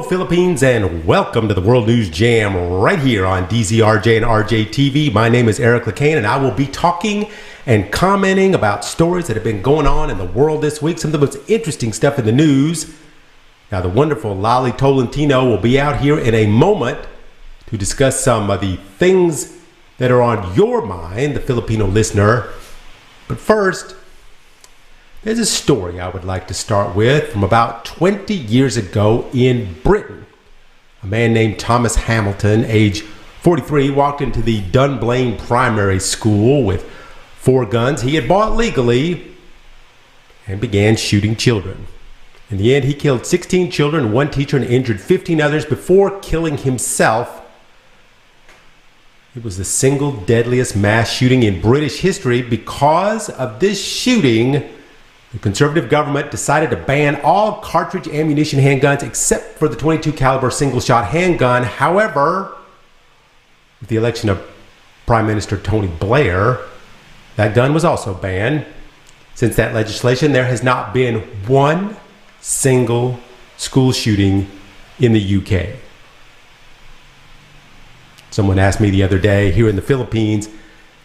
Philippines, and welcome to the World News Jam right here on DZRJ and RJ TV. My name is Eric Lecain, and I will be talking and commenting about stories that have been going on in the world this week, some of the most interesting stuff in the news. Now, the wonderful Lolly Tolentino will be out here in a moment to discuss some of the things that are on your mind, the Filipino listener. But first, there's a story I would like to start with from about 20 years ago in Britain. A man named Thomas Hamilton, age 43, walked into the Dunblane Primary School with 4 guns he had bought legally and began shooting children. In the end, he killed 16 children, 1 teacher, and injured 15 others before killing himself. It was the single deadliest mass shooting in British history. Because of this shooting, the Conservative government decided to ban all cartridge ammunition handguns except for the .22 caliber single-shot handgun. However, with the election of Prime Minister Tony Blair, that gun was also banned. Since that legislation, there has not been one single school shooting in the UK. Someone asked me the other day here in the Philippines,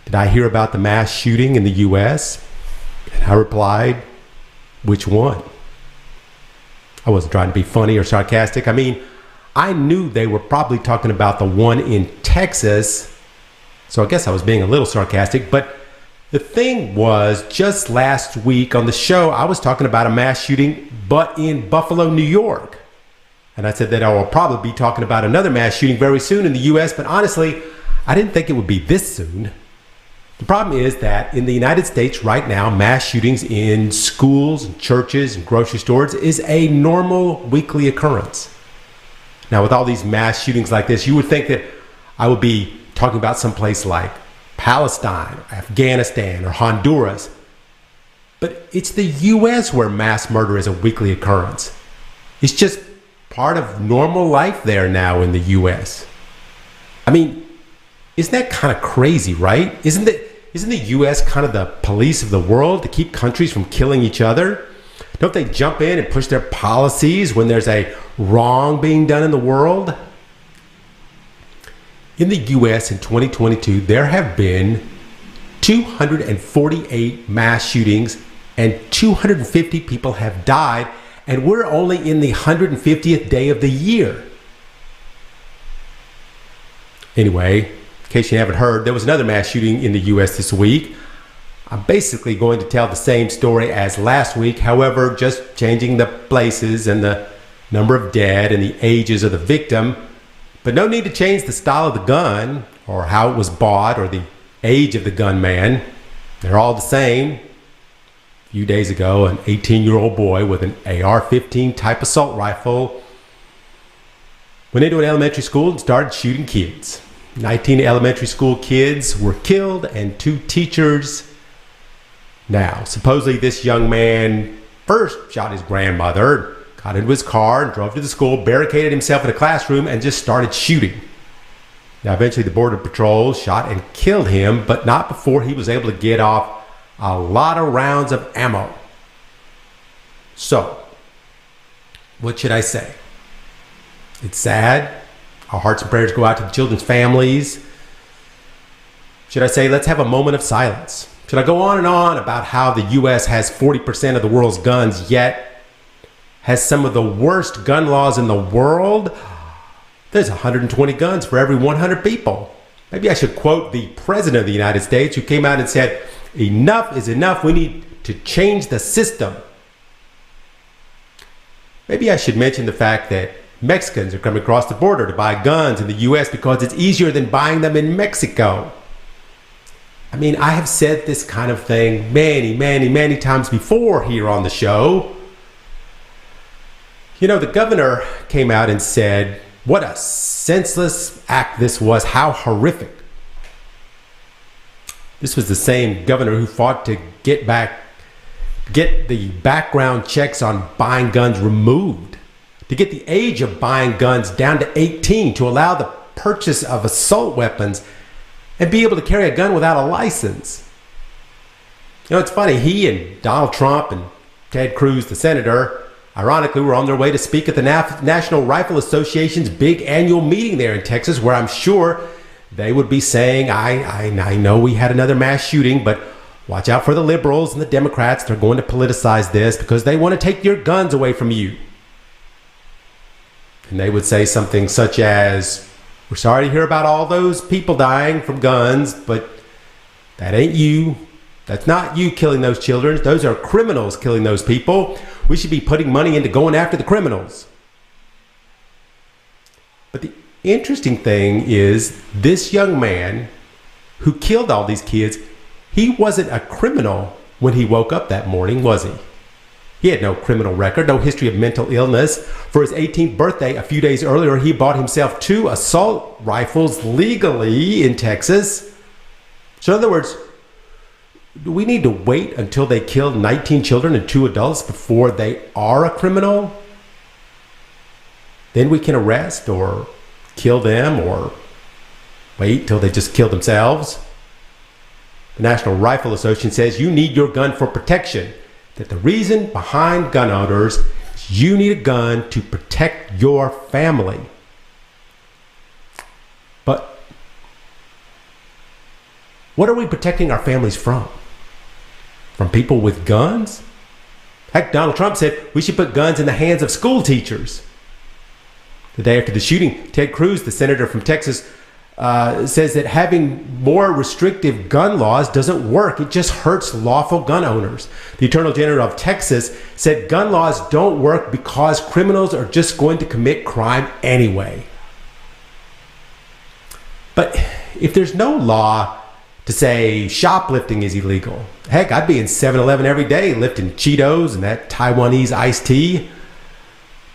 did I hear about the mass shooting in the US? And I replied, which one? I wasn't trying to be funny or sarcastic. I mean, I knew they were probably talking about the one in Texas, so I guess I was being a little sarcastic. But the thing was, just last week on the show, I was talking about a mass shooting, but in Buffalo, New York. And I said that I will probably be talking about another mass shooting very soon in the US, but honestly, I didn't think it would be this soon. The problem is that in the United States right now, mass shootings in schools, and churches, and grocery stores is a normal weekly occurrence. Now, with all these mass shootings like this, you would think that I would be talking about some place like Palestine, or Afghanistan, or Honduras. But it's the US where mass murder is a weekly occurrence. It's just part of normal life there now in the US. I mean, isn't that kind of crazy, right? Isn't the US kind of the police of the world to keep countries from killing each other? Don't they jump in and push their policies when there's a wrong being done in the world? In the US in 2022, there have been 248 mass shootings and 250 people have died, and we're only in the 150th day of the year. Anyway, in case you haven't heard, there was another mass shooting in the US this week. I'm basically going to tell the same story as last week, however, just changing the places and the number of dead and the ages of the victim. But no need to change the style of the gun or how it was bought or the age of the gunman. They're all the same. A few days ago, an 18-year-old boy with an AR-15 type assault rifle went into an elementary school and started shooting kids. 19 elementary school kids were killed and 2 teachers. Now, supposedly this young man first shot his grandmother, got into his car and drove to the school, barricaded himself in a classroom and just started shooting. Now, eventually the Border Patrol shot and killed him, but not before he was able to get off a lot of rounds of ammo. So, what should I say? It's sad. Our hearts and prayers go out to the children's families. Should I say, let's have a moment of silence? Should I go on and on about how the US has 40% of the world's guns, yet has some of the worst gun laws in the world? There's 120 guns for every 100 people. Maybe I should quote the President of the United States, who came out and said, enough is enough. We need to change the system. Maybe I should mention the fact that Mexicans are coming across the border to buy guns in the US because it's easier than buying them in Mexico. I mean, I have said this kind of thing many times before here on the show. You know, the governor came out and said, what a senseless act this was, how horrific. This was the same governor who fought to get the background checks on buying guns removed, to get the age of buying guns down to 18, to allow the purchase of assault weapons and be able to carry a gun without a license. You know, it's funny, he and Donald Trump and Ted Cruz, the senator, Ironically, were on their way to speak at the National Rifle Association's big annual meeting there in Texas, where I'm sure they would be saying, I know we had another mass shooting, but watch out for the liberals and the Democrats. They're going to politicize this because they want to take your guns away from you. And they would say something such as, we're sorry to hear about all those people dying from guns, but that ain't you. That's not you killing those children. Those are criminals killing those people. We should be putting money into going after the criminals. But the interesting thing is, this young man who killed all these kids, he wasn't a criminal when he woke up that morning, was he? He had no criminal record, no history of mental illness. For his 18th birthday, a few days earlier, he bought himself 2 assault rifles legally in Texas. So in other words, do we need to wait until they kill 19 children and 2 adults before they are a criminal? Then we can arrest or kill them, or wait till they just kill themselves? The National Rifle Association says you need your gun for protection. That the reason behind gun owners is you need a gun to protect your family. But what are we protecting our families from? From people with guns? Heck, Donald Trump said we should put guns in the hands of school teachers. The day after the shooting, Ted Cruz, the senator from Texas, says that having more restrictive gun laws doesn't work. It just hurts lawful gun owners. The Attorney General of Texas said gun laws don't work because criminals are just going to commit crime anyway. But if there's no law to say shoplifting is illegal, heck, I'd be in 7-Eleven every day lifting Cheetos and that Taiwanese iced tea.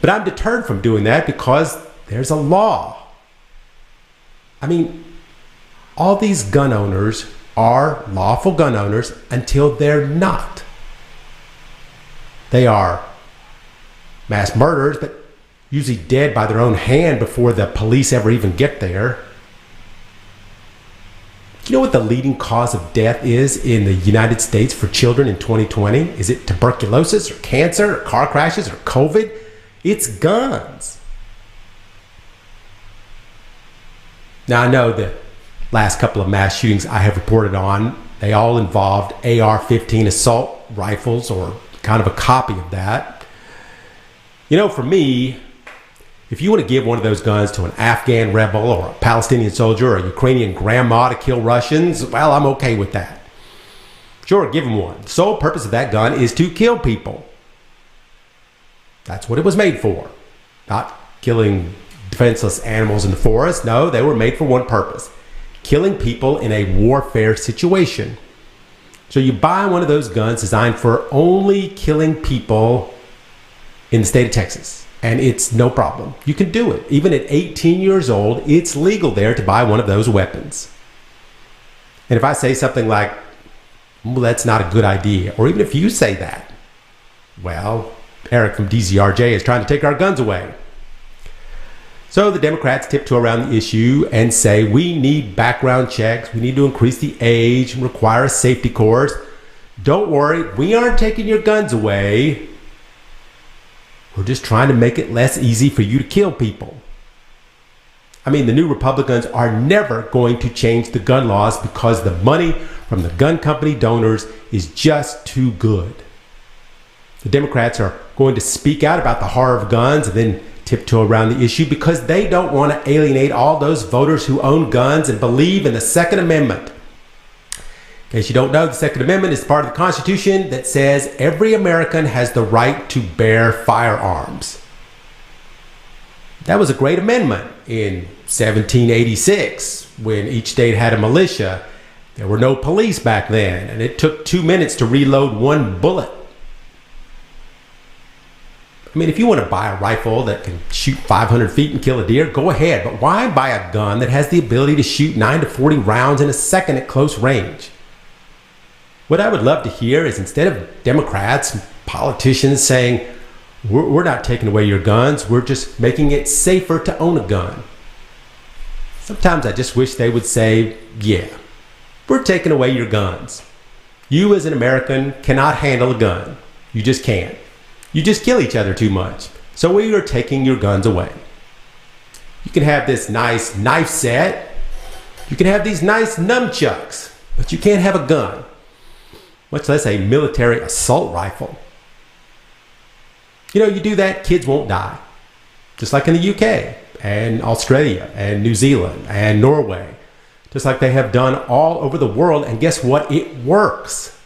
But I'm deterred from doing that because there's a law. I mean, all these gun owners are lawful gun owners until they're not. They are mass murderers, but usually dead by their own hand before the police ever even get there. Do you know what the leading cause of death is in the United States for children in 2020? Is it tuberculosis or cancer or car crashes or COVID? It's guns. Now, I know the last couple of mass shootings I have reported on, they all involved AR-15 assault rifles or kind of a copy of that. You know, for me, if you want to give one of those guns to an Afghan rebel or a Palestinian soldier or a Ukrainian grandma to kill Russians, well, I'm okay with that. Sure, give them one. The sole purpose of that gun is to kill people. That's what it was made for. Not killing defenseless animals in the forest. No, they were made for one purpose: killing people in a warfare situation. So you buy one of those guns designed for only killing people in the state of Texas, and it's no problem. You can do it. Even at 18 years old, it's legal there to buy one of those weapons. And if I say something like, well, that's not a good idea, or even if you say that, well, Eric from DZRJ is trying to take our guns away. So the Democrats tiptoe around the issue and say we need background checks, we need to increase the age and require a safety course. Don't worry, we aren't taking your guns away. We're just trying to make it less easy for you to kill people. I mean, the new Republicans are never going to change the gun laws because the money from the gun company donors is just too good. The Democrats are going to speak out about the horror of guns and then tiptoe around the issue because they don't want to alienate all those voters who own guns and believe in the Second Amendment. In case you don't know, the Second Amendment is part of the Constitution that says every American has the right to bear firearms. That was a great amendment in 1786 when each state had a militia. There were no police back then, and it took 2 minutes to reload one bullet. I mean, if you want to buy a rifle that can shoot 500 feet and kill a deer, go ahead. But why buy a gun that has the ability to shoot 9 to 40 rounds in a second at close range? What I would love to hear is, instead of Democrats and politicians saying, we're not taking away your guns, we're just making it safer to own a gun. Sometimes I just wish they would say, yeah, we're taking away your guns. You as an American cannot handle a gun. You just can't. You just kill each other too much. So we are taking your guns away. You can have this nice knife set. You can have these nice nunchucks, but you can't have a gun, much less a military assault rifle. You know, you do that, kids won't die. Just like in the UK and Australia and New Zealand and Norway. Just like they have done all over the world. And guess what? It works.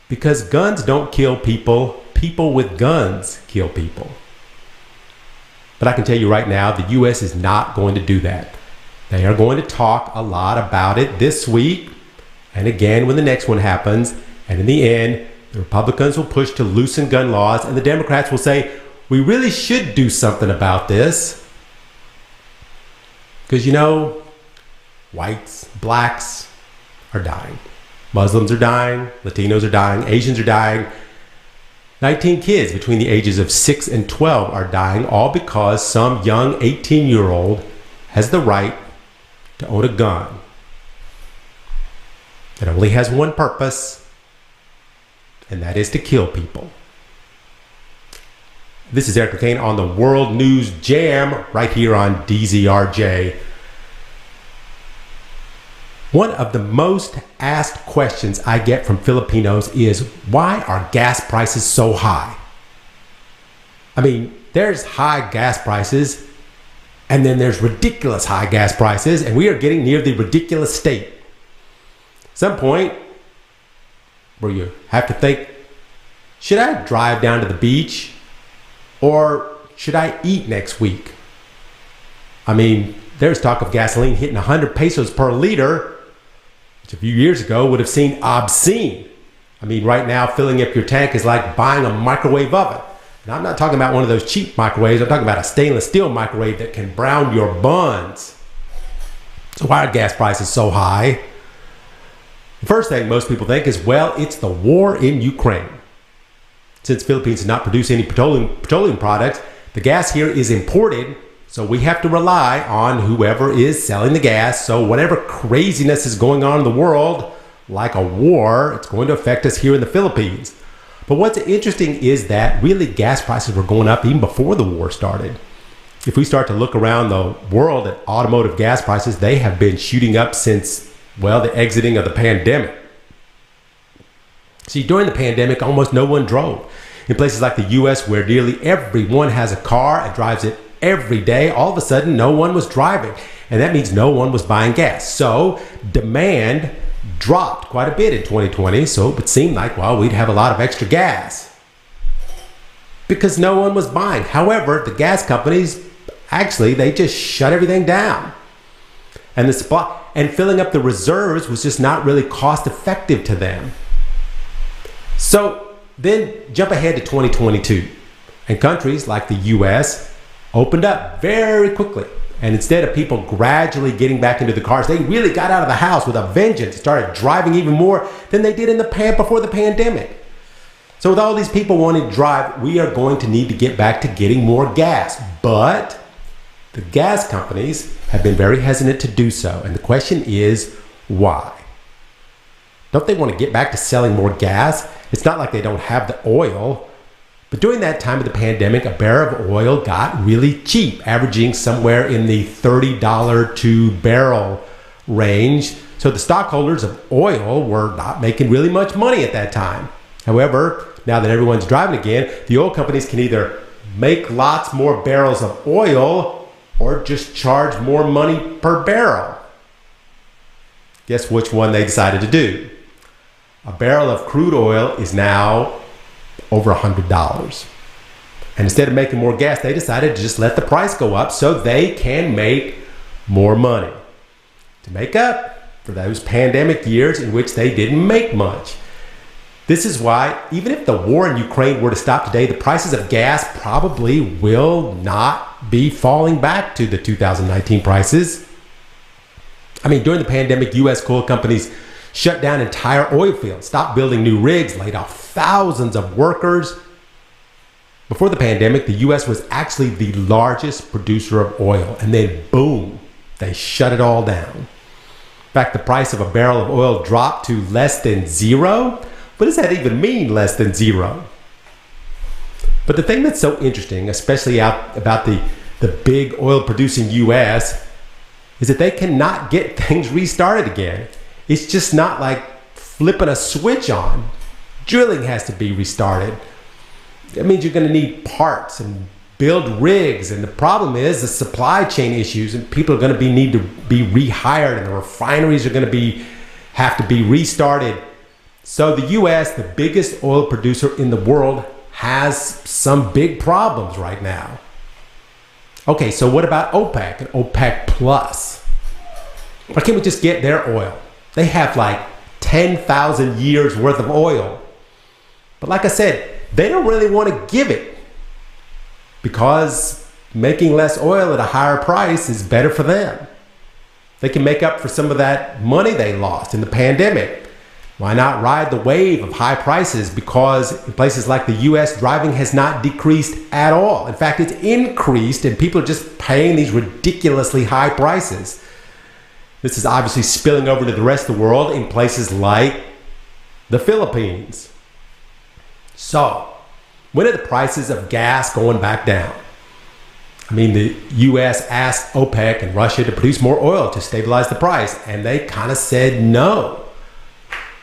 Because guns don't kill people. People with guns kill people. But I can tell you right now, the U.S. is not going to do that. They are going to talk a lot about it this week and again when the next one happens. And in the end, the Republicans will push to loosen gun laws and the Democrats will say, we really should do something about this. Because, you know, whites, blacks are dying. Muslims are dying. Latinos are dying. Asians are dying. 19 kids between the ages of 6 and 12 are dying, all because some young 18-year-old has the right to own a gun that only has one purpose, and that is to kill people. This is Eric Lecain on the World News Jam right here on DZRJ. One of the most asked questions I get from Filipinos is, why are gas prices so high? I mean, there's high gas prices, and then there's ridiculous high gas prices, and we are getting near the ridiculous state. At some point where you have to think, should I drive down to the beach or should I eat next week? I mean, there's talk of gasoline hitting 100 pesos per liter, which a few years ago would have seemed obscene. I mean, right now, filling up your tank is like buying a microwave oven. And I'm not talking about one of those cheap microwaves. I'm talking about a stainless steel microwave that can brown your buns. So why are gas prices so high? The first thing most people think is, well, it's the war in Ukraine. Since Philippines does not produce any petroleum products, the gas here is imported. So we have to rely on whoever is selling the gas. So whatever craziness is going on in the world, like a war, it's going to affect us here in the Philippines. But what's interesting is that really gas prices were going up even before the war started. If we start to look around the world at automotive gas prices, they have been shooting up since, well, the exiting of the pandemic. See, during the pandemic, almost no one drove. In places like the US, where nearly everyone has a car and drives it every day, all of a sudden no one was driving. And that means no one was buying gas. So demand dropped quite a bit in 2020. So it would seem like, well, we'd have a lot of extra gas because no one was buying. However, the gas companies, actually, they just shut everything down. And the supply and filling up the reserves was just not really cost effective to them. So then jump ahead to 2022, and countries like the US opened up very quickly. And instead of people gradually getting back into the cars, they really got out of the house with a vengeance, started driving even more than they did before the pandemic. So with all these people wanting to drive, we are going to need to get back to getting more gas. But the gas companies have been very hesitant to do so. And the question is, why? Don't they want to get back to selling more gas? It's not like they don't have the oil. But during that time of the pandemic, a barrel of oil got really cheap, averaging somewhere in the $30 to barrel range. So the stockholders of oil were not making really much money at that time. However, now that everyone's driving again, the oil companies can either make lots more barrels of oil or just charge more money per barrel. Guess which one they decided to do? A barrel of crude oil is now over $100. And instead of making more gas, they decided to just let the price go up so they can make more money to make up for those pandemic years in which they didn't make much. This is why, even if the war in Ukraine were to stop today, the prices of gas probably will not be falling back to the 2019 prices. I mean, during the pandemic, U.S. coal companies shut down entire oil fields, stopped building new rigs, laid off thousands of workers. Before the pandemic, the U.S. was actually the largest producer of oil, and then boom, they shut it all down. In fact, the price of a barrel of oil dropped to less than zero. What does that even mean, less than zero? But the thing that's so interesting, especially out about the big oil producing U.S., is that they cannot get things restarted again. It's just not like flipping a switch on. Drilling has to be restarted. That means you're going to need parts and build rigs. And the problem is the supply chain issues, and people are going to need to be rehired, and the refineries are going to have to be restarted. So the U.S., the biggest oil producer in the world, has some big problems right now. Okay, so what about OPEC and OPEC Plus? Why can't we just get their oil? They have like 10,000 years worth of oil. But like I said, they don't really want to give it because making less oil at a higher price is better for them. They can make up for some of that money they lost in the pandemic. Why not ride the wave of high prices? Because in places like the U.S., driving has not decreased at all. In fact, it's increased, and people are just paying these ridiculously high prices. This is obviously spilling over to the rest of the world in places like the Philippines. So, when are the prices of gas going back down? I mean, the U.S. asked OPEC and Russia to produce more oil to stabilize the price, and they kind of said no.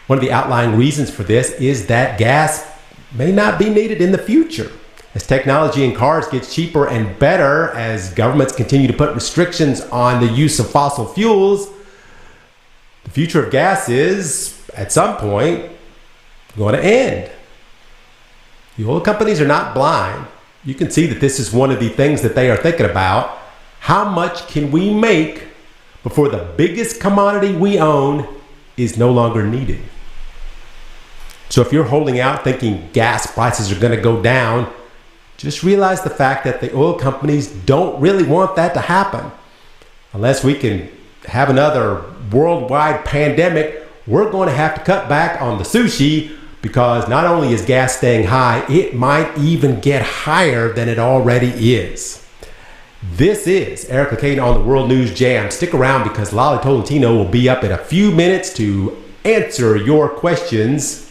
One of the outlying reasons for this is that gas may not be needed in the future. As technology in cars gets cheaper and better, as governments continue to put restrictions on the use of fossil fuels, the future of gas is, at some point, going to end. The oil companies are not blind. You can see that this is one of the things that they are thinking about. How much can we make before the biggest commodity we own is no longer needed? So if you're holding out thinking gas prices are going to go down, just realize the fact that the oil companies don't really want that to happen. Unless we can have another worldwide pandemic, we're going to have to cut back on the sushi, because not only is gas staying high, it might even get higher than it already is. This is Eric Lecain on the World News Jam. Stick around because Lolly Tolentino will be up in a few minutes to answer your questions.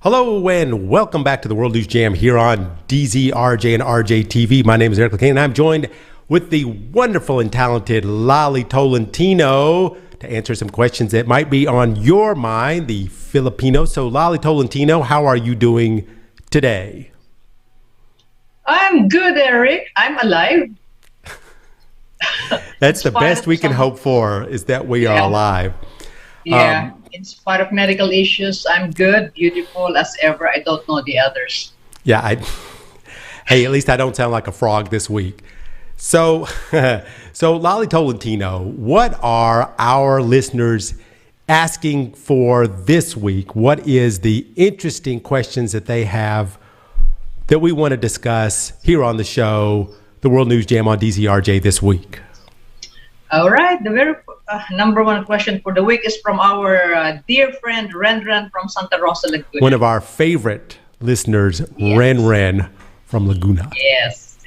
Hello and welcome back to the World News Jam here on DZRJ and RJ TV. My name is Eric Lecain and I'm joined with the wonderful and talented Lolly Tolentino to answer some questions that might be on your mind, the Filipino. So Lolly Tolentino, how are you doing today? I'm good, Eric. I'm alive. That's the best we can hope for, is that we are alive. Yeah. In spite of medical issues, I'm good, beautiful as ever. I don't know the others. Yeah. Hey, at least I don't sound like a frog this week. So Lolly Tolentino, what are our listeners asking for this week? What is the interesting questions that they have that we want to discuss here on the show, the World News Jam on DZRJ this week? All right. The very number one question for the week is from our dear friend Ren from Santa Rosa, Laguna. One of our favorite listeners, yes. Ren from Laguna. Yes.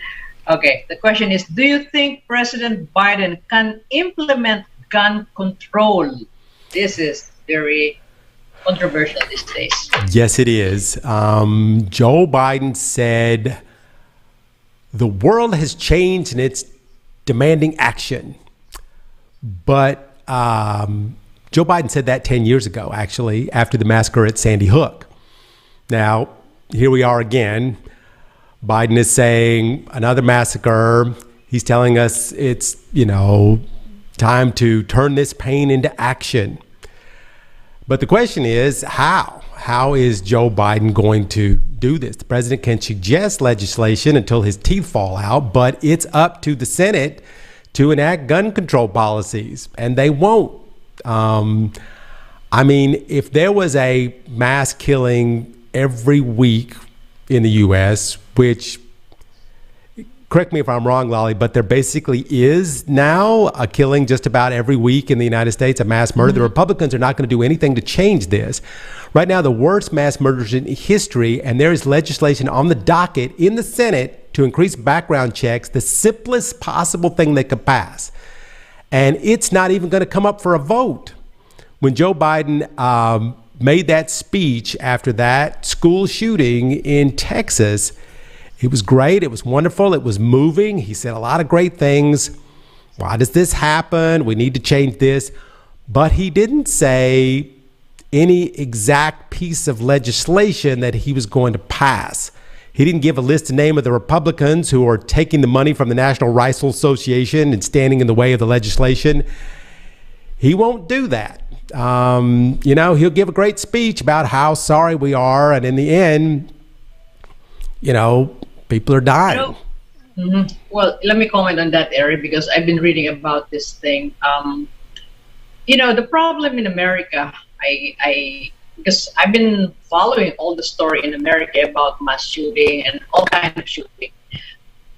Okay. The question is, do you think President Biden can implement gun control? This is very controversial these days. Yes, it is. Joe Biden said the world has changed and it's demanding action. But Joe Biden said that 10 years ago, actually, after the massacre at Sandy Hook. Now, here we are again. Biden is saying another massacre. He's telling us it's, time to turn this pain into action. But the question is, how? How is Joe Biden going to do this? The president can suggest legislation until his teeth fall out, but it's up to the Senate to enact gun control policies, and they won't. If there was a mass killing every week in the U.S., which, correct me if I'm wrong, Lolly, but there basically is now a killing just about every week in the United States, a mass murder. The Republicans are not going to do anything to change this. Right now, the worst mass murders in history, and there is legislation on the docket in the Senate to increase background checks, the simplest possible thing they could pass. And it's not even going to come up for a vote. When Joe Biden made that speech after that school shooting in Texas. It was great. It was wonderful. It was moving. He said a lot of great things. Why does this happen? We need to change this. But he didn't say any exact piece of legislation that he was going to pass. He didn't give a list of name of the Republicans who are taking the money from the National Rifle Association and standing in the way of the legislation. He won't do that. He'll give a great speech about how sorry we are. And in the end, people are dying. Well, let me comment on that, Eric, because I've been reading about this thing. The problem in America, because I've been following all the story in America about mass shooting and all kinds of shooting.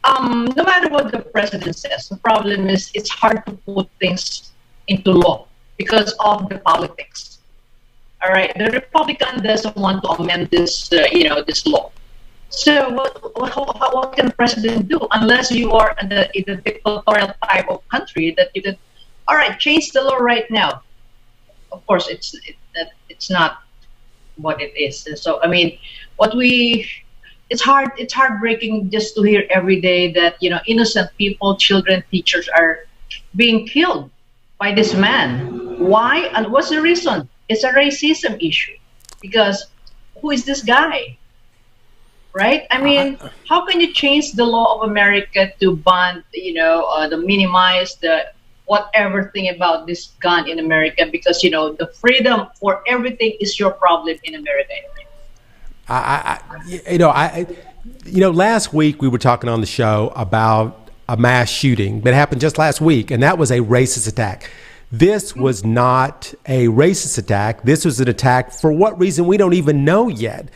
No matter what the president says, the problem is it's hard to put things into law because of the politics. All right, the Republican doesn't want to amend this, this law. So what can the president do unless you are in the dictatorial type of country that you can, all right, change the law right now. Of course, it's not what it is. So it's heartbreaking just to hear every day that innocent people, children, teachers are being killed by this man. Why and what's the reason? It's a racism issue because who is this guy? Right? How can you change the law of America to ban, the minimize the whatever thing about this gun in America? Because, the freedom for everything is your problem in America. Last week we were talking on the show about a mass shooting that happened just last week, and that was a racist attack. This was not a racist attack. This was an attack for what reason we don't even know yet.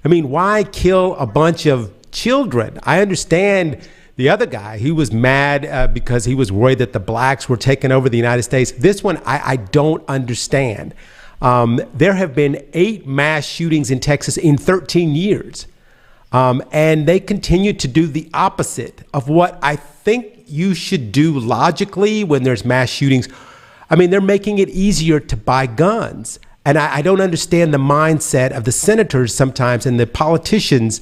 Why kill a bunch of children? I understand the other guy. He was mad because he was worried that the blacks were taking over the United States. This one, I don't understand. There have been 8 mass shootings in Texas in 13 years. And they continue to do the opposite of what I think you should do logically when there's mass shootings. They're making it easier to buy guns. And I don't understand the mindset of the senators sometimes and the politicians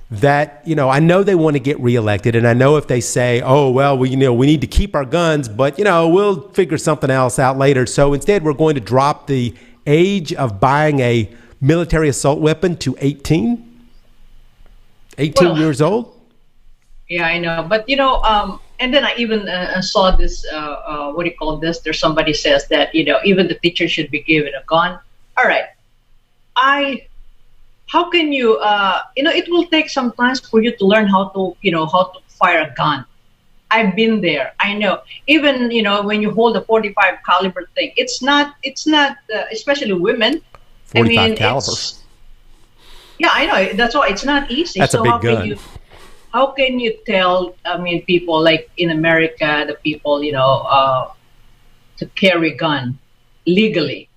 that, I know they want to get reelected. And I know if they say, oh, well, we need to keep our guns, but, we'll figure something else out later. So instead, we're going to drop the age of buying a military assault weapon to 18 years old. Yeah, I know. But, and then I even saw this, there's somebody says that, even the teacher should be given a gun. All right. How can you, it will take some time for you to learn how to fire a gun. I've been there. I know. Even, when you hold a 45 caliber thing, it's not, especially women. 45 caliber. Yeah, I know. That's why it's not easy. That's a big gun. How can you tell, people like in America, the people, to carry a gun legally?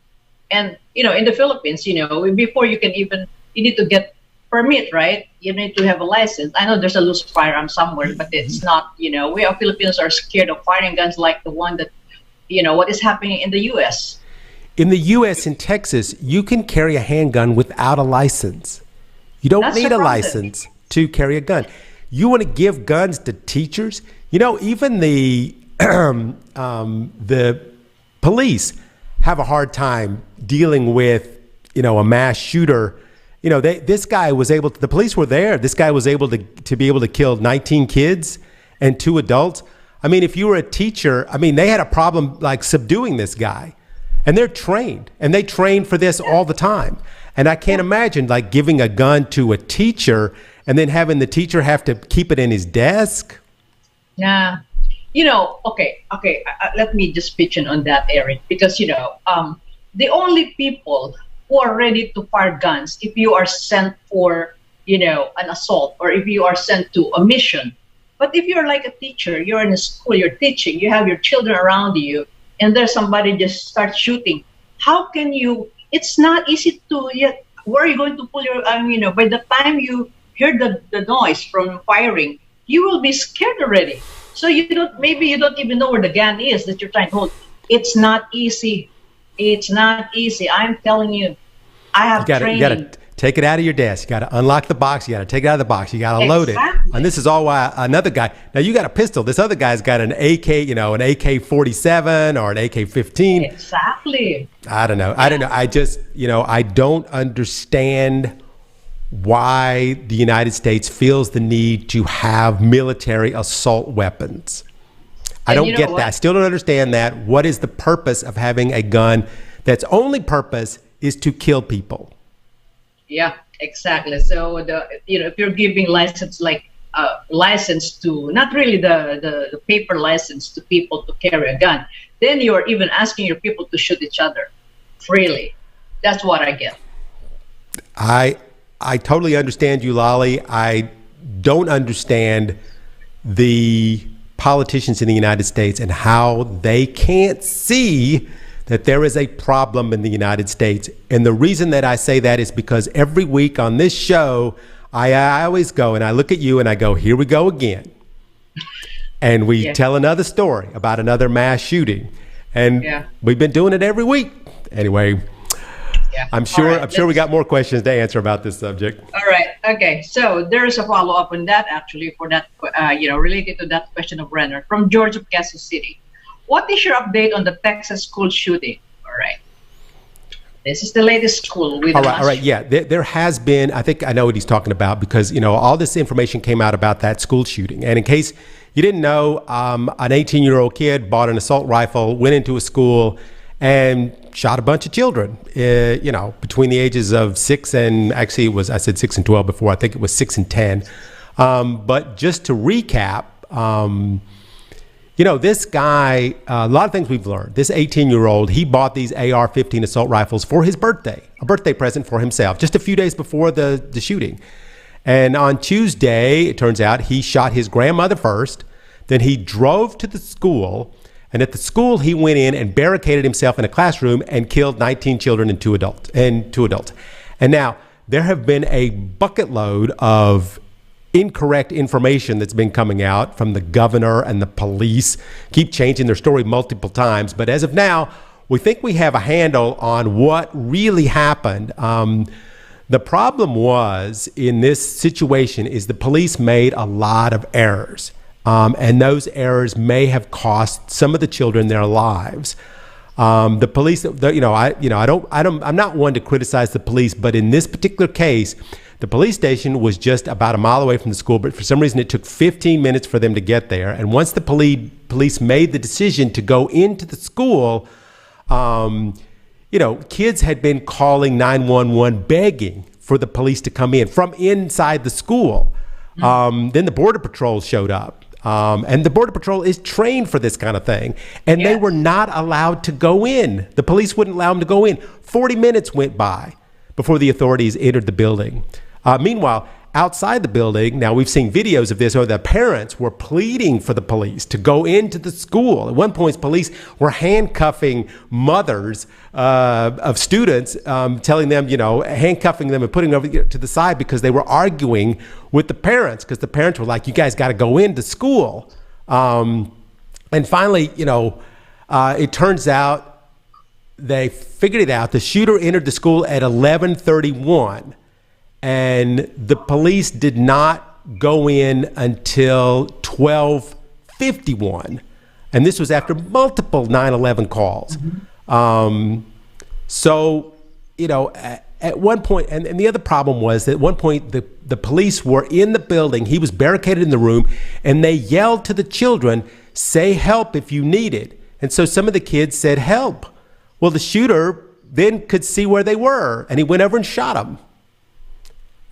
And, in the Philippines, before you can even, you need to get permit, right? You need to have a license. I know there's a loose firearm somewhere, but it's not, we Filipinos are scared of firing guns like the one that, what is happening in the U.S. In the U.S., in Texas, you can carry a handgun without a license. You don't need a license to carry a gun. You want to give guns to teachers? Even the police have a hard time dealing with, a mass shooter. This guy was able to, the police were there. This guy was able to be able to kill 19 kids and 2 adults. If you were a teacher, they had a problem like subduing this guy. And they're trained, and they train for this all the time. And I can't imagine like giving a gun to a teacher and then having the teacher have to keep it in his desk. Yeah. Okay. Let me just pitch in on that, Eric, because, the only people who are ready to fire guns, if you are sent for, an assault or if you are sent to a mission. But if you're like a teacher, you're in a school, you're teaching, you have your children around you, and there's somebody just starts shooting. How can you, it's not easy to, yet, where are you going to pull your, by the time you hear the noise from firing, you will be scared already. So maybe you don't even know where the gun is that you're trying to hold. It's not easy. It's not easy. I'm telling you. I have You gotta training. take it out of your desk. You gotta unlock the box. You gotta take it out of the box. You gotta load it. Exactly. And this is all why another guy. Now you got a pistol. This other guy's got an AK, an AK-47 or an AK-15. Exactly. I don't know. I just, I don't understand why the United States feels the need to have military assault weapons. I And don't you know get what? that. I still don't understand that. What is the purpose of having a gun that's only purpose is to kill people? Yeah, exactly. So if you're giving license license to not really the paper license to people to carry a gun, then you're even asking your people to shoot each other freely. That's what I get. I totally understand you, Lolly. I don't understand the politicians in the United States and how they can't see that there is a problem in the United States. And the reason that I say that is because every week on this show, I always go and I look at you and I go, here we go again. And we Yeah. tell another story about another mass shooting. And Yeah. we've been doing it every week. Anyway, Yeah. I'm sure All right, I'm sure we let's- got more questions to answer about this subject. All right. Okay. So there's a follow up on that actually for that, related to that question of Renner from George of Kansas City. What is your update on the Texas school shooting? All right. This is the latest school with All right. Yeah, there has been, I think I know what he's talking about because, all this information came out about that school shooting. And in case you didn't know, an 18-year-old kid bought an assault rifle, went into a school and shot a bunch of children, between the ages of 6 and, actually it was, I said 6 and 12 before, I think it was 6 and 10. But just to recap, this guy, a lot of things we've learned. This 18-year-old, he bought these AR-15 assault rifles for his birthday, a birthday present for himself, just a few days before the shooting. And on Tuesday, it turns out he shot his grandmother first. Then he drove to the school. And at the school, he went in and barricaded himself in a classroom and killed 19 children and two adults. And now there have been a bucket load of incorrect information that's been coming out from the governor and the police. Keep changing their story multiple times. But as of now, we think we have a handle on what really happened. The problem was in this situation is the police made a lot of errors. And those errors may have cost some of the children their lives. The police, I'm not one to criticize the police, but in this particular case, the police station was just about a mile away from the school, but for some reason it took 15 minutes for them to get there. And once the police made the decision to go into the school, kids had been calling 911 begging for the police to come in from inside the school. Then the Border Patrol showed up. And the Border Patrol is trained for this kind of thing. And they were not allowed to go in. The police wouldn't allow them to go in. 40 minutes went by before the authorities entered the building. Meanwhile, outside the building, now we've seen videos of this, or the parents were pleading for the police to go into the school. At one point, police were handcuffing mothers of students, telling them, handcuffing them and putting them over to the side because they were arguing with the parents, because the parents were like, you guys got to go into school. And finally, it turns out they figured it out. The shooter entered the school at 11:31. And the police did not go in until 12:51. And this was after multiple 9/11 calls. At one point, and the other problem was that at one point the police were in the building. He was barricaded in the room, and they yelled to the children, say help if you need it. And so some of the kids said help. Well, the shooter then could see where they were, and he went over and shot them.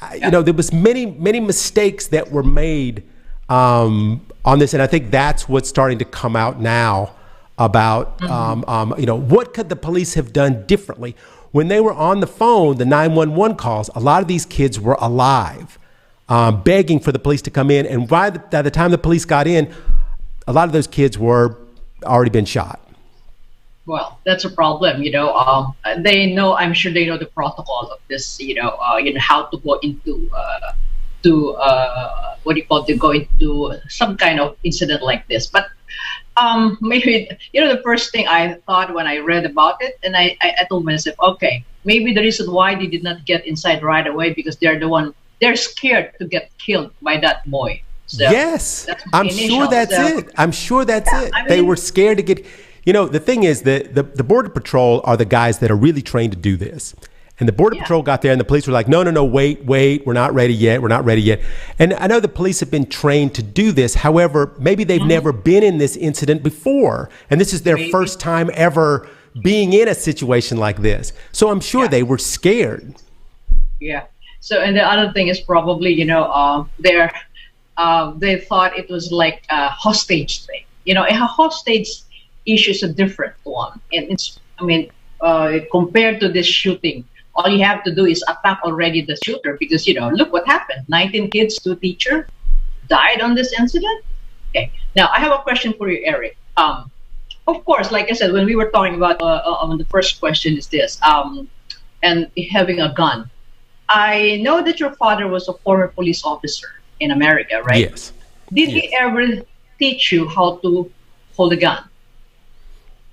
There was many mistakes that were made on this, and I think that's what's starting to come out now about what could the police have done differently when they were on the phone, the 911 calls. A lot of these kids were alive, begging for the police to come in, and by the time the police got in, a lot of those kids were already been shot. Well, that's a problem, they know, I'm sure they know the protocol of this, how to go into, go into some kind of incident like this. But Maybe the first thing I thought when I read about it, and I told myself, okay, maybe the reason why they did not get inside right away because they're scared to get killed by that boy. So Yes, that's I'm the sure initial. that's So it. I'm sure that's yeah, it. I They were mean, scared to get, the thing is that the Border Patrol are the guys that are really trained to do this. And the Border yeah. Patrol got there and the police were like, no, no, no, wait, we're not ready yet. We're not ready yet. And I know the police have been trained to do this. However, maybe they've never been in this incident before. And this is their Maybe. first time ever being in a situation like this. So I'm sure Yeah. they were scared. Yeah. So, and the other thing is probably, they thought it was like a hostage thing. A hostage issue is a different one, and compared to this shooting, all you have to do is attack already the shooter because look what happened. 19 kids, 2 teacher died on this incident. Okay. Now I have a question for you, Eric. Of course, like I said, when we were talking about on the first question is this, and having a gun. I know that your father was a former police officer in America, right? Yes. Did Yes. he ever teach you how to hold a gun?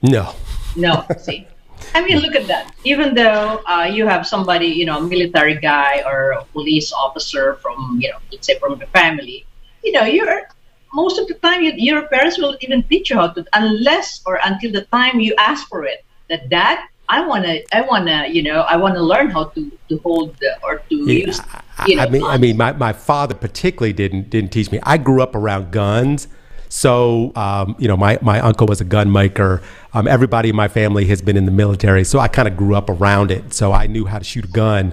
No. No. See, look at that. Even though you have somebody, a military guy or a police officer from, let's say from the family, you're most of the time your parents will even teach you how to, unless or until the time you ask for it. That Dad, I wanna learn how to hold or to Yeah, use, my father particularly didn't teach me. I grew up around guns, so my uncle was a gun maker. Everybody in my family has been in the military, so I kind of grew up around it. So I knew how to shoot a gun,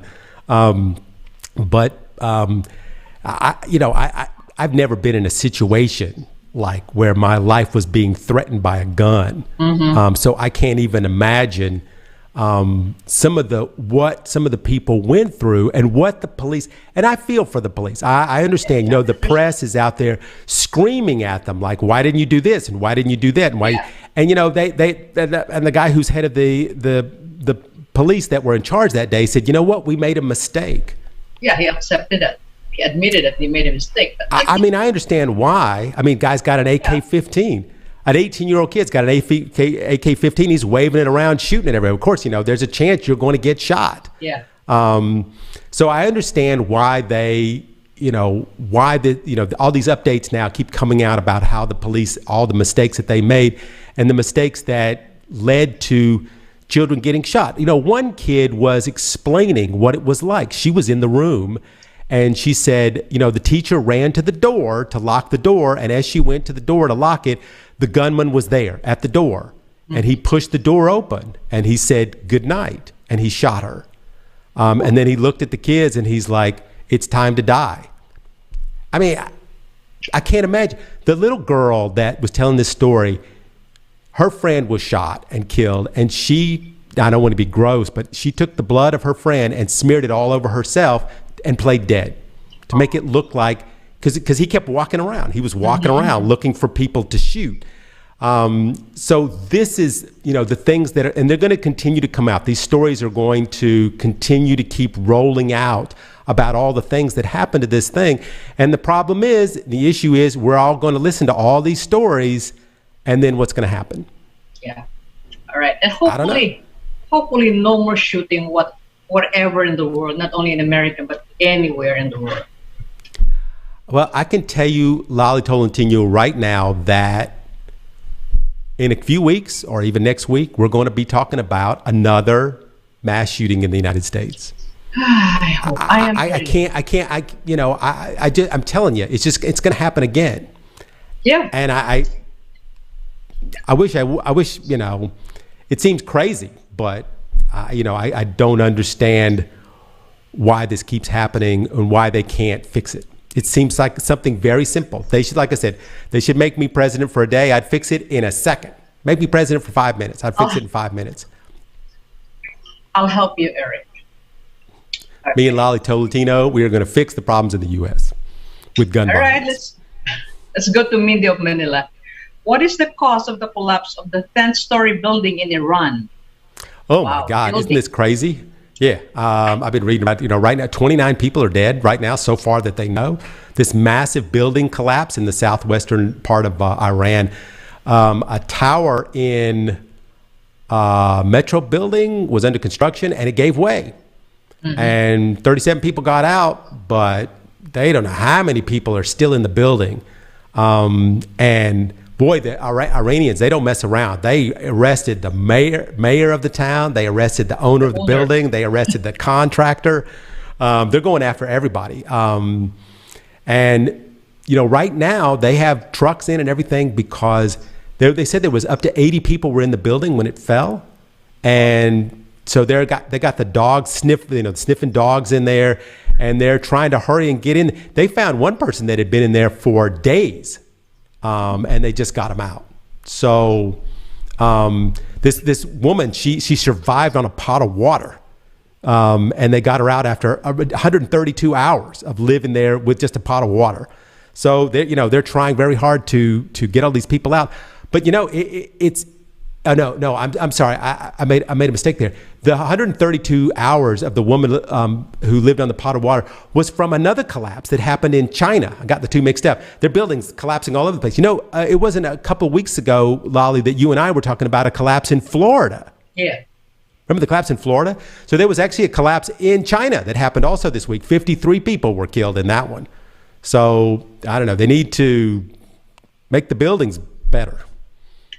I've never been in a situation like where my life was being threatened by a gun. So I can't even imagine some of the people went through and what the police, and I feel for the police. I understand, the press is out there screaming at them like, why didn't you do this? And why didn't you do that? And why, and and the guy who's head of the police that were in charge that day said, you know what, we made a mistake. Yeah, he accepted it. He admitted that he made a mistake. But I understand why. Guy's got an AK-15. An 18-year-old kid's got an AK-15. He's waving it around, shooting it everywhere. Of course, there's a chance you're going to get shot. Yeah. So I understand why all these updates now keep coming out about how the police, all the mistakes that they made and the mistakes that led to children getting shot. One kid was explaining what it was like. She was in the room and she said, the teacher ran to the door to lock the door. And as she went to the door to lock it, the gunman was there at the door. And he pushed the door open and he said, good night. And he shot her. And then he looked at the kids and he's like, it's time to die. I can't imagine. The little girl that was telling this story, her friend was shot and killed. And I don't want to be gross, but she took the blood of her friend and smeared it all over herself and played dead to make it look like, because he kept walking around. He was walking around looking for people to shoot. So this is, the things that are, and they're going to continue to come out. These stories are going to continue to keep rolling out about all the things that happened to this thing. And the issue is we're all going to listen to all these stories and then what's going to happen? Yeah. All right. And I don't know. hopefully no more shooting whatever in the world, not only in America, but anywhere in the world. Well, I can tell you, Lolly Tolentino, right now that in a few weeks or even next week, we're going to be talking about another mass shooting in the United States. I hope. I'm telling you, it's going to happen again. Yeah. And I wish, it seems crazy, but I don't understand why this keeps happening and why they can't fix it. It seems like something very simple. They should, like I said, they should make me president for a day. I'd fix it in a second. Make me president for 5 minutes. I'd fix it in 5 minutes. I'll help you, Eric. Okay. Me and Lolly Tolentino, we are going to fix the problems in the U.S. with gun violence. All right, let's go to Mindy of Manila. What is the cause of the collapse of the 10-story building in Iran? Oh, wow. My God. Isn't this crazy? Yeah. I've been reading about, right now, 29 people are dead right now so far that they know. This massive building collapse in the southwestern part of Iran. A tower in Metro building was under construction and it gave way. And 37 people got out, but they don't know how many people are still in the building. And boy, the Iranians, they don't mess around. They arrested the mayor of the town. They arrested the owner of the building. They arrested the contractor. They're going after everybody. And, right now they have trucks in and everything because they said there was up to 80 people were in the building when it fell. And so they got the dogs sniffing dogs in there, and they're trying to hurry and get in. They found one person that had been in there for days, and they just got him out. So this woman, she survived on a pot of water, and they got her out after 132 hours of living there with just a pot of water. So they're trying very hard to get all these people out, but it's. Oh, no, I'm sorry. I made a mistake there. The 132 hours of the woman who lived on the pot of water was from another collapse that happened in China. I got the two mixed up. Their buildings collapsing all over the place. It wasn't a couple of weeks ago, Lolly, that you and I were talking about a collapse in Florida. Yeah. Remember the collapse in Florida? So there was actually a collapse in China that happened also this week. 53 people were killed in that one. So I don't know. They need to make the buildings better.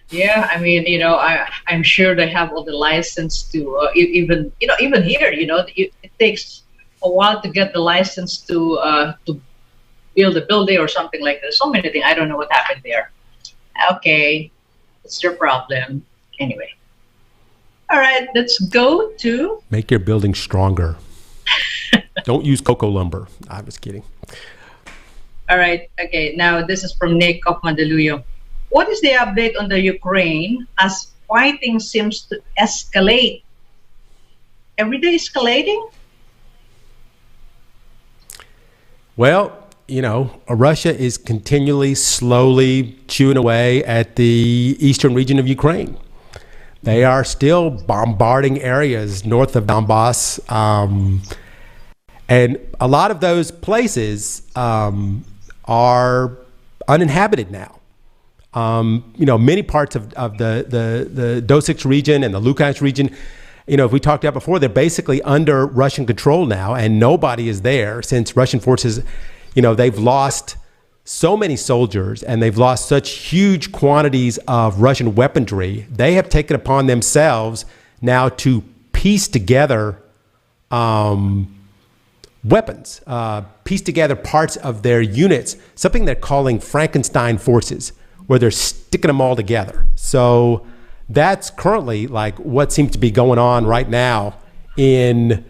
Yeah, I mean, I'm sure they have all the license to even here, it takes a while to get the license to build a building or something like that. So many things. I don't know what happened there. Okay, it's their problem. Anyway, all right, let's go to make your building stronger. Don't use cocoa lumber. I was kidding. All right. Okay. Now this is from Nick of Mandaluyong. What is the update on the Ukraine as fighting seems to escalate? Every day escalating? Well, Russia is continually, slowly chewing away at the eastern region of Ukraine. They are still bombarding areas north of Donbass. And a lot of those places are uninhabited now. Many parts of the Donetsk region and the Luhansk region, if we talked about before, they're basically under Russian control now, and nobody is there since Russian forces, they've lost so many soldiers and they've lost such huge quantities of Russian weaponry. They have taken upon themselves now to piece together weapons, piece together parts of their units, something they're calling Frankenstein forces, where they're sticking them all together. So that's currently like what seems to be going on right now in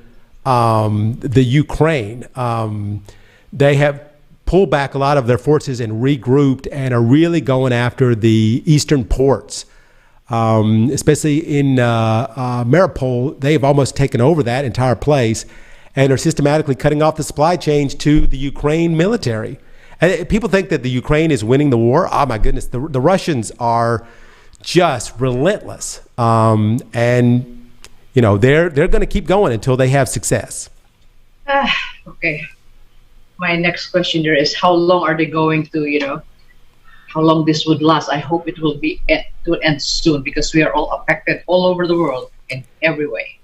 the Ukraine. They have pulled back a lot of their forces and regrouped and are really going after the eastern ports. Especially in Mariupol, they've almost taken over that entire place and are systematically cutting off the supply chains to the Ukraine military. And people think that the Ukraine is winning the war. Oh my goodness, the Russians are just relentless, and they're going to keep going until they have success. Okay, my next question there is: how long are they going to? How long this would last? I hope it will end soon because we are all affected all over the world in every way.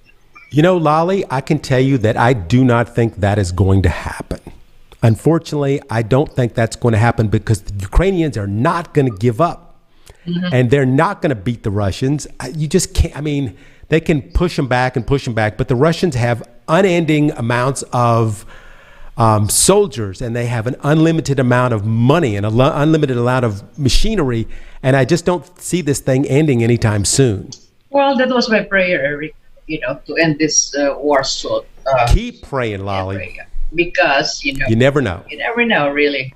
Lolly, I can tell you that I do not think that is going to happen. Unfortunately, I don't think that's going to happen because the Ukrainians are not going to give up, and they're not going to beat the Russians. You just can't. I mean, they can push them back, but the Russians have unending amounts of soldiers, and they have an unlimited amount of money and an unlimited amount of machinery, and I just don't see this thing ending anytime soon. Well, that was my prayer, Eric, to end this war soon. Keep praying, Lolly. Because, you never know. You never know, really.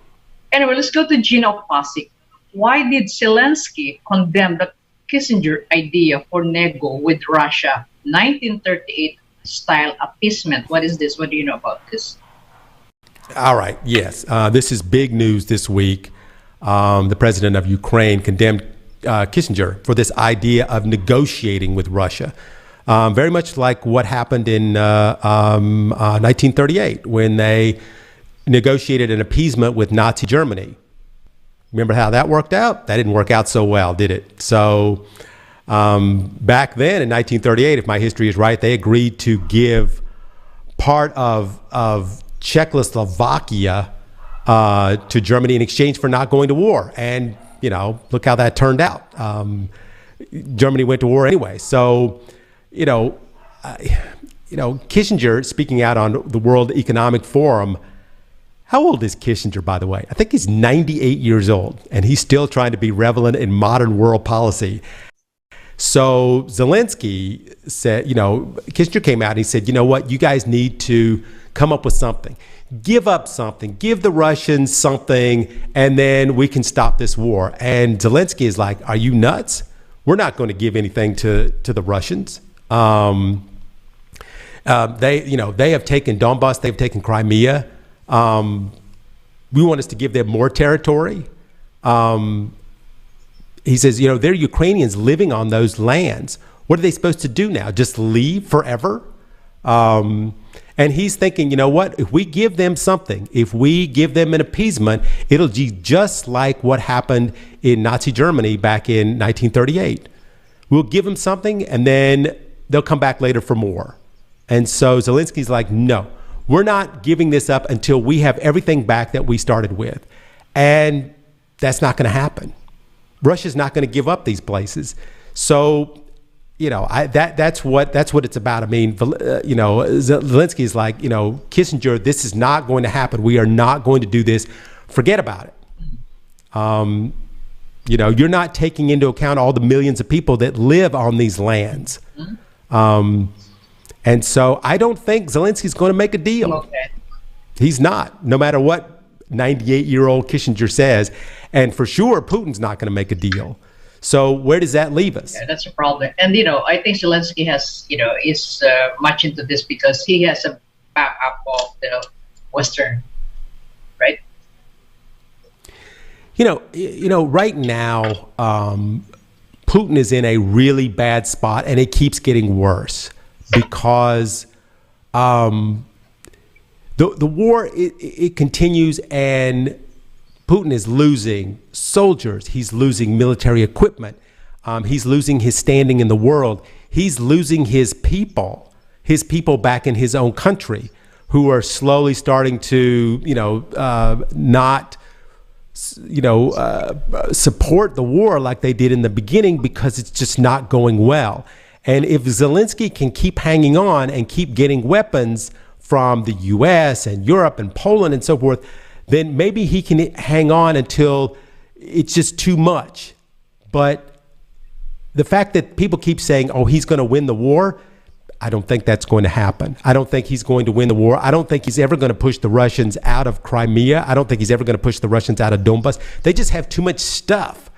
Anyway, let's go to Gina of Pasig. Why did Zelensky condemn the Kissinger idea for nego with Russia, 1938 style appeasement? What is this? What do you know about this? All right. Yes. This is big news this week. The president of Ukraine condemned Kissinger for this idea of negotiating with Russia. Very much like what happened in 1938 when they negotiated an appeasement with Nazi Germany. Remember how that worked out? That didn't work out so well, did it? So back then in 1938, if my history is right, they agreed to give part of Czechoslovakia to Germany in exchange for not going to war. And, look how that turned out. Germany went to war anyway. So, Kissinger speaking out on the World Economic Forum. How old is Kissinger, by the way? I think he's 98 years old, and he's still trying to be relevant in modern world policy. So Zelensky said, Kissinger came out and he said, you know what, you guys need to come up with something. Give up something. Give the Russians something, and then we can stop this war. And Zelensky is like, are you nuts? We're not going to give anything to the Russians. They have taken Donbass. They've taken Crimea. We want us to give them more territory. He says, they're Ukrainians living on those lands. What are they supposed to do now? Just leave forever? And he's thinking, you know what? If we give them something, if we give them an appeasement, it'll be just like what happened in Nazi Germany back in 1938. We'll give them something, and then they'll come back later for more. And so Zelensky's like, no, we're not giving this up until we have everything back that we started with. And that's not going to happen. Russia's not going to give up these places. So, that's what it's about. I mean, Zelensky is like, Kissinger, this is not going to happen. We are not going to do this. Forget about it. You're not taking into account all the millions of people that live on these lands. And so I don't think Zelensky's going to make a deal. Okay. He's not, no matter what 98-year-old Kissinger says. And for sure, Putin's not going to make a deal. So where does that leave us? Yeah, that's a problem. And, I think Zelensky has, is much into this because he has a backup of the Western, right? Right now, Putin is in a really bad spot, and it keeps getting worse because the war, it continues, and Putin is losing soldiers. He's losing military equipment. He's losing his standing in the world. He's losing his people back in his own country who are slowly starting to, not, support the war like they did in the beginning because it's just not going well. And if Zelensky can keep hanging on and keep getting weapons from the U.S. and Europe and Poland and so forth, then maybe he can hang on until it's just too much. But the fact that people keep saying, oh, he's going to win the war, I don't think that's going to happen. I don't think he's going to win the war. I don't think he's ever going to push the Russians out of Crimea. I don't think he's ever going to push the Russians out of Donbass. They just have too much stuff.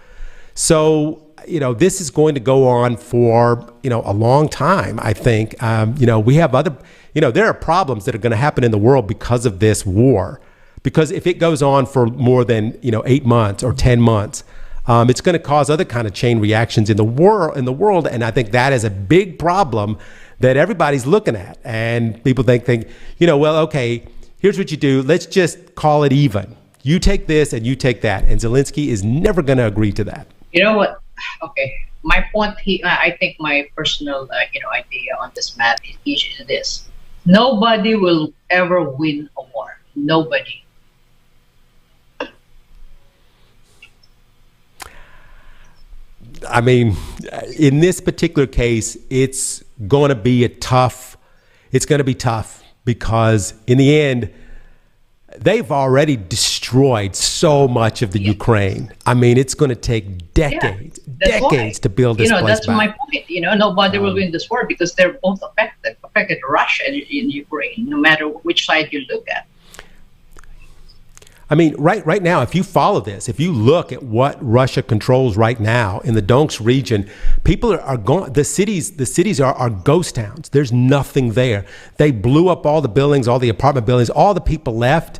So, this is going to go on for, a long time, I think. We have other, there are problems that are going to happen in the world because of this war. Because if it goes on for more than 8 months or 10 months, it's going to cause other kind of chain reactions in the world, and I think that is a big problem that everybody's looking at. And people think, well, okay, here's what you do. Let's just call it even. You take this and you take that, and Zelensky is never going to agree to that. You know what? Okay, my point. I think my personal idea on this matter is this: nobody will ever win a war. Nobody. I mean, in this particular case, it's going to be tough because in the end, they've already destroyed so much of the Ukraine. I mean, it's going to take decades to build this place that's back. My point. Nobody will win this war because they're both affected Russia and in Ukraine, no matter which side you look at. I mean, right now, if you follow this, if you look at what Russia controls right now in the Donetsk region, people are gone. The cities are ghost towns. There's nothing there. They blew up all the buildings, all the apartment buildings, all the people left.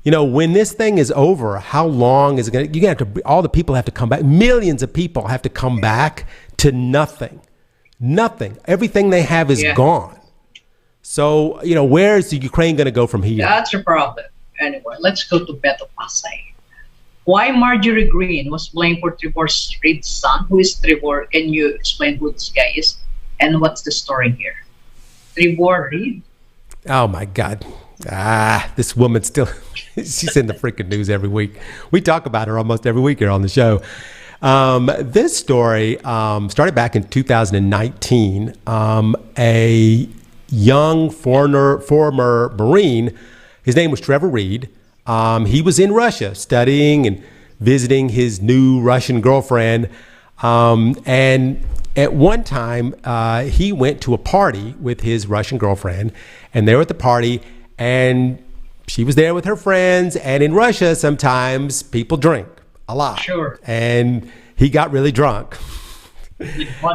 When this thing is over, how long is it going to, all the people have to come back. Millions of people have to come back to nothing. Nothing. Everything they have is gone. So, where is the Ukraine going to go from here? That's a problem. Anyway, let's go to Beto Pasay. Why Marjorie Green was blamed for Trevor Reed's son? Who is Trevor? Can you explain who this guy is? And what's the story here? Trevor Reed? Oh my God. This woman still, she's in the freaking news every week. We talk about her almost every week here on the show. This story started back in 2019. A young former Marine, his name was Trevor Reed. He was in Russia studying and visiting his new Russian girlfriend. And at one time, he went to a party with his Russian girlfriend, and they were at the party, and she was there with her friends. And in Russia, sometimes people drink a lot. Sure. And he got really drunk.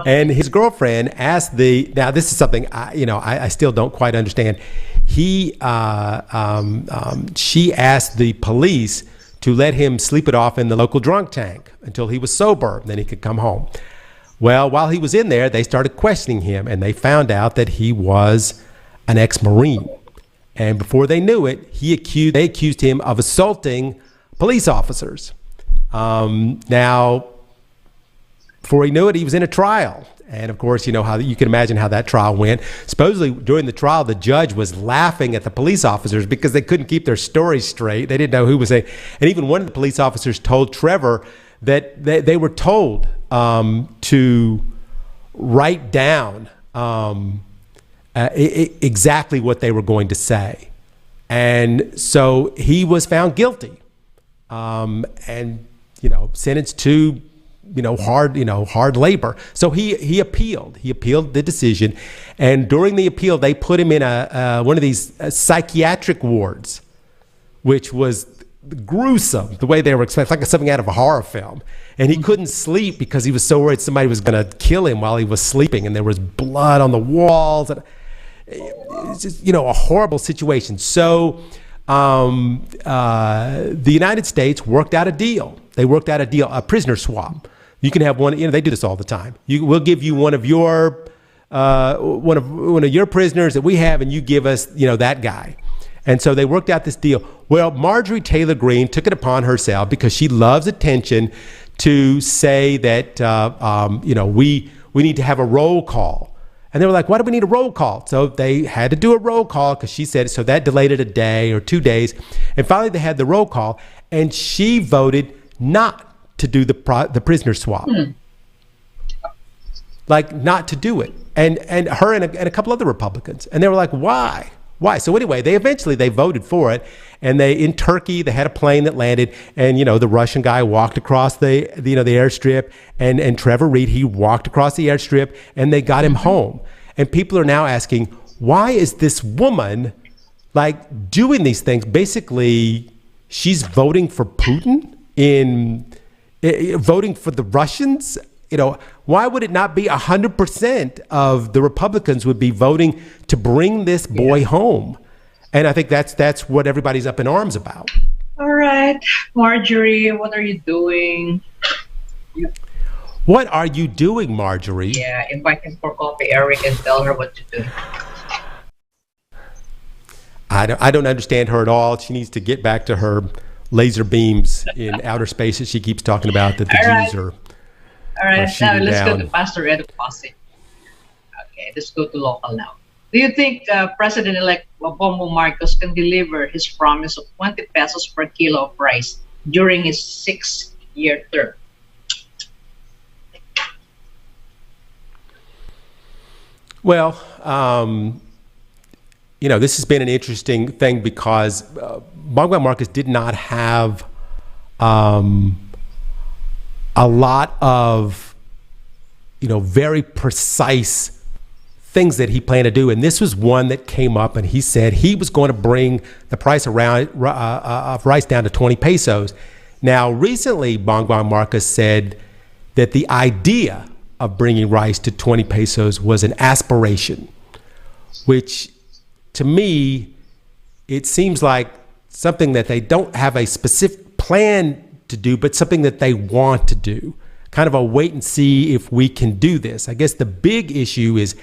And his girlfriend asked now this is something I still don't quite understand. She asked the police to let him sleep it off in the local drunk tank until he was sober, then he could come home. Well, while he was in there, they started questioning him, and they found out that he was an ex-Marine. And before they knew it, they accused him of assaulting police officers. Now, before he knew it, he was in a trial. And of course, how you can imagine how that trial went. Supposedly, during the trial, the judge was laughing at the police officers because they couldn't keep their story straight. They didn't know who was saying. And even one of the police officers told Trevor that they were told to write down exactly what they were going to say. And so he was found guilty and, sentenced to hard labor. So he appealed the decision, and during the appeal, they put him in one of these psychiatric wards, which was gruesome the way they were expecting, like something out of a horror film. And he couldn't sleep because he was so worried somebody was going to kill him while he was sleeping, and there was blood on the walls, and it's just a horrible situation. So the United States worked out a deal. They worked out a prisoner swap. You can have one. They do this all the time. We'll give you one of your prisoners that we have, and you give us, that guy. And so they worked out this deal. Well, Marjorie Taylor Greene took it upon herself, because she loves attention, to say that we need to have a roll call. And they were like, why do we need a roll call? So they had to do a roll call, because she said so. That delayed it a day or 2 days, and finally they had the roll call, and she voted not to do the prisoner swap, like not to do it, and her and a couple other Republicans, and they were like, why? So anyway, they voted for it, and in Turkey they had a plane that landed, and the Russian guy walked across the airstrip, and Trevor Reed, he walked across the airstrip, and they got him home. And people are now asking, why is this woman like doing these things? Basically, she's voting for Putin, voting for the Russians. Why would it not be 100% of the Republicans would be voting to bring this boy home? And I think that's what everybody's up in arms about. All right, Marjorie, what are you doing? What are you doing, Marjorie? Yeah, invite him for coffee, Eric, and tell her what to do. I don't understand her at all. She needs to get back to her laser beams in outer space that she keeps talking about, that the Jews are. All right, now let's go to Pastor Ed Posse. Okay, let's go to local now. Do you think President-elect Bongbong Marcos can deliver his promise of 20 pesos per kilo of rice during his 6-year term? Well, this has been an interesting thing, because Bongbong Marcos did not have a lot of, very precise things that he planned to do. And this was one that came up, and he said he was going to bring the price of rice down to 20 pesos. Now, recently, Bongbong Marcos said that the idea of bringing rice to 20 pesos was an aspiration, which to me, it seems like something that they don't have a specific plan to do, but something that they want to do. Kind of a wait and see if we can do this. I guess the big issue is,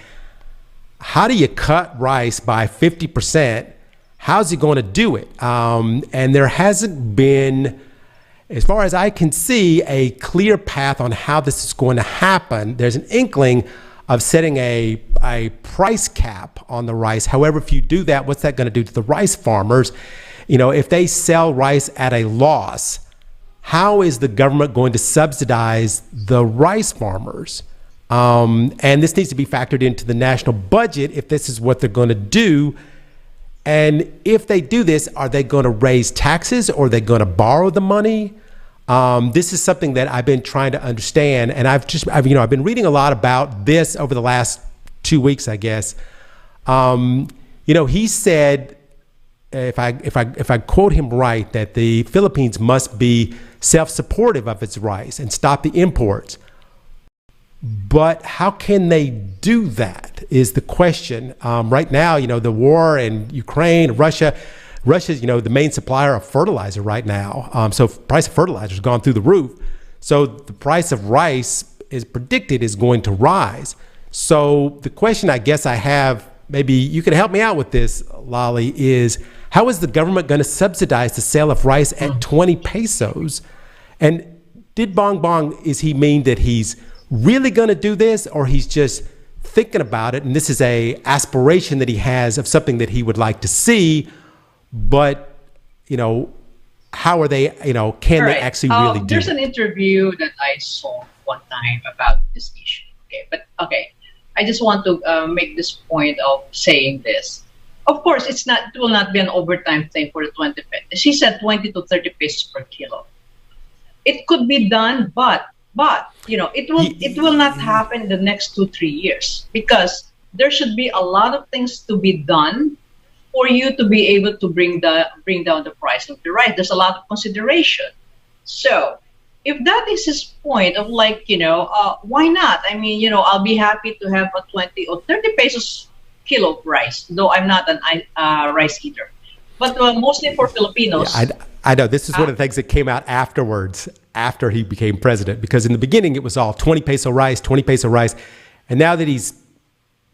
how do you cut rice by 50%? How's he going to do it? And there hasn't been as far as I can see, a clear path on how this is going to happen. There's an inkling of setting a price cap on the rice. However, if you do that, what's that going to do to the rice farmers? You know, if they sell rice at a loss, how is the government going to subsidize the rice farmers? And this needs to be factored into the national budget if this is what they're going to do. And if they do this, are they going to raise taxes or are they going to borrow the money? This is something that I've been trying to understand, and I've been reading a lot about this over the last 2 weeks, I guess. He said, if I quote him right, that the Philippines must be self-supportive of its rice and stop the imports. But how can they do that is the question. Right now, the war in Ukraine, Russia's, the main supplier of fertilizer right now. So price of fertilizer has gone through the roof. So the price of rice is predicted is going to rise. So the question I guess I have, maybe you can help me out with this, Lolly, is how is the government going to subsidize the sale of rice at 20 pesos? And did Bong Bong, is he mean that he's really going to do this, or he's just thinking about it and this is a aspiration that he has of something that he would like to see? But, how are they, can they actually really do it? There's an interview that I saw one time about this issue. I just want to make this point of saying this. Of course, it will not be an overtime thing for the 20 pesos. She said 20 to 30 pesos per kilo. It could be done, but it will not happen in the next 2-3 years, because there should be a lot of things to be done for you to be able to bring down the price of the rice. There's a lot of consideration. So if that is his point of why not? I mean, I'll be happy to have a 20 or 30 pesos kilo of rice, though I'm not an rice eater. But mostly for Filipinos. Yeah, I know. This is one of the things that came out afterwards, after he became president, because in the beginning it was all 20 peso rice, 20 peso rice. And now that he's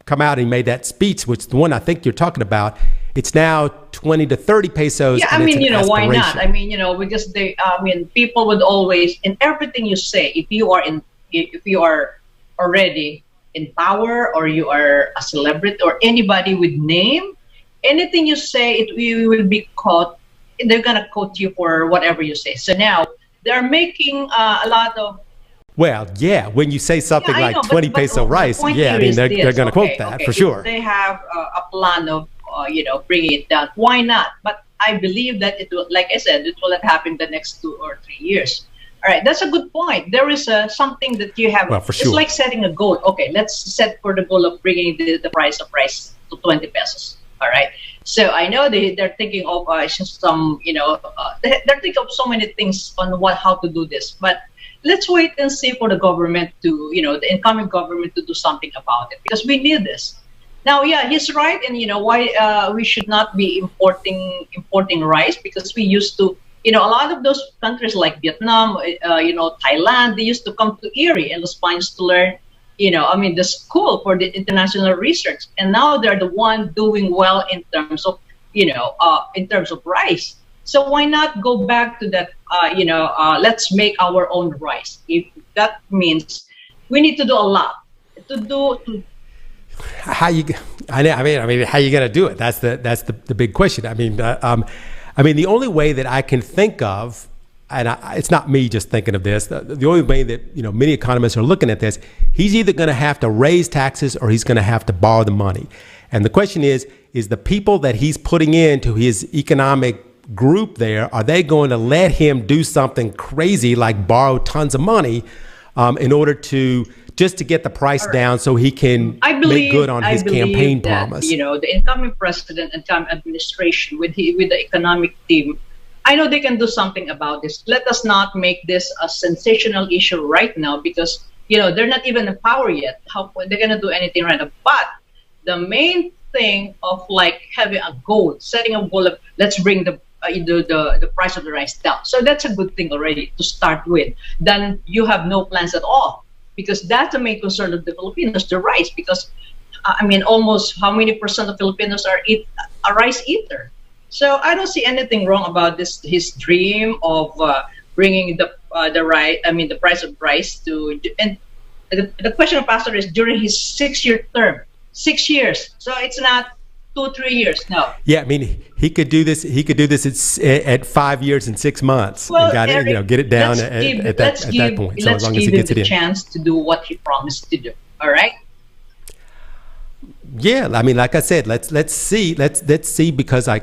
come out and made that speech, which is the one I think you're talking about, it's now 20 to 30 pesos. Yeah, I mean, why not? I mean, because people would always, in everything you say, if you are already in power, or you are a celebrity, or anybody with name, anything you say, you will be caught. They're gonna quote you for whatever you say. So now they're making a lot of. Well, yeah, when you say something like 20 peso rice, yeah, I mean, they're going to quote that for sure. If they have a plan of, bringing it down, why not? But I believe that it will, like I said, it will not happen the next 2 or 3 years. All right, that's a good point. There is something that you have. Well, for sure. It's like setting a goal. Okay, let's set for the goal of bringing the price of rice to 20 pesos. All right. So I know they're thinking of they're thinking of so many things on how to do this. But let's wait and see for the government to, the incoming government to do something about it, because we need this. Now, yeah, he's right, and why we should not be importing rice, because we used to, a lot of those countries like Vietnam, Thailand, they used to come to Erie and Los Baños to learn, the school for the international research, and now they're the one doing well in terms of, rice. So why not go back to that? Let's make our own rice. If that means we need to do a lot how you gonna do it? That's the big question. I mean, the only way that I can think of, and it's not me just thinking of this. The only way that many economists are looking at this, he's either going to have to raise taxes or he's going to have to borrow the money. And the question is the people that he's putting into his economic group there, are they going to let him do something crazy like borrow tons of money in order to get the price down so he can make good on his campaign promise? The incoming president and incoming administration with the economic team, I know they can do something about this. Let us not make this a sensational issue right now, because they're not even in power yet. How they're going to do anything right now? But the main thing of having a goal, setting a goal of let's bring the price of the rice down. So that's a good thing already to start with. Then you have no plans at all, because that's the main concern of the Filipinos, the rice. Because almost how many percent of Filipinos are a rice eater? So I don't see anything wrong about his dream of bringing the right. I mean, the price of rice to. And the question of pastor is during his 6-year term, 6 years. So it's not 2-3 years. No. Yeah, I mean, he could do this. He could do this at 5 years and 6 months, Well, and got Eric, it, get it down at that point. So as long as he gets it in, the chance to do what he promised to do. All right. Yeah, I mean, like I said, let's see because I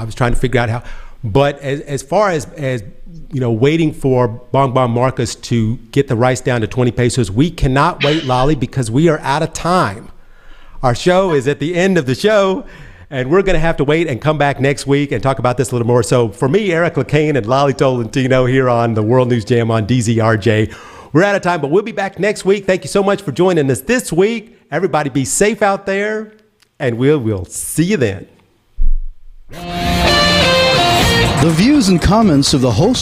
was trying to figure out how, but as far as waiting for Bongbong Marcos to get the rice down to 20 pesos, we cannot wait, Lolly, because we are out of time. Our show is at the end of the show, and we're going to have to wait and come back next week and talk about this a little more. So for me, Eric Lecain and Lolly Tolentino here on the World News Jam on DZRJ, we're out of time, but we'll be back next week. Thank you so much for joining us this week. Everybody be safe out there, and we'll see you then. The views and comments of the host